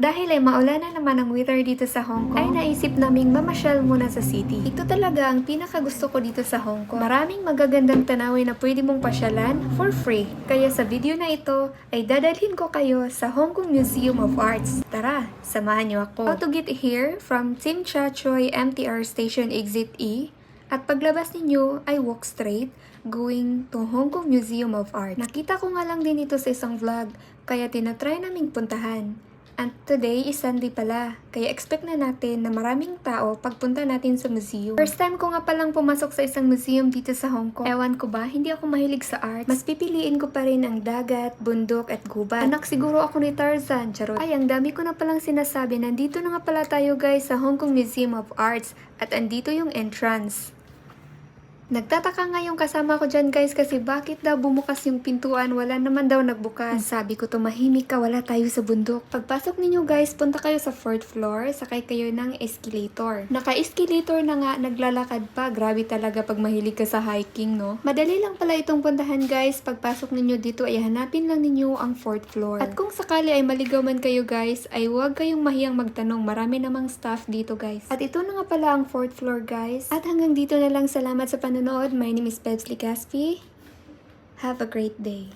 Dahil ay maula na naman ang weather dito sa Hong Kong, ay naisip naming mamasyal muna sa city. Ito talaga ang pinakagusto ko dito sa Hong Kong. Maraming magagandang tanawin na pwede mong pasyalan for free. Kaya sa video na ito, ay dadalhin ko kayo sa Hong Kong Museum of Arts. Tara, samahan niyo ako. How to get here from Tsim Sha Tsui MTR Station Exit E. At paglabas ninyo ay walk straight going to Hong Kong Museum of Art. Nakita ko nga lang din ito sa isang vlog, kaya tinatry naming puntahan. And today is Sunday pala, kaya expect na natin na maraming tao pagpunta natin sa museum. First time ko nga palang pumasok sa isang museum dito sa Hong Kong. Ewan ko ba, hindi ako mahilig sa art. Mas pipiliin ko pa rin ang dagat, bundok at gubat. Anak siguro ako ni Tarzan, charot. Ay, ang dami ko na palang sinasabi. Nandito na nga pala tayo guys sa Hong Kong Museum of Arts at andito yung entrance. Nagtataka nga yung kasama ko dyan guys kasi bakit daw bumukas yung pintuan, wala naman daw nagbukas. Sabi ko tumahimik ka, wala tayo sa bundok. Pagpasok ninyo guys, punta kayo sa 4th floor, sakay kayo ng escalator. Naka-escalator na nga, naglalakad pa. Grabe talaga pag mahilig ka sa hiking, no? Madali lang pala itong puntahan guys. Pagpasok ninyo dito ay hanapin lang ninyo ang 4th floor. At kung sakali ay maligaw man kayo guys, ay huwag kayong mahiyang magtanong. Marami namang staff dito guys. At ito na nga pala ang 4th floor guys. At hanggang dito na lang, salamat sa panonood. My name is Bebs Ligaspi. Have a great day.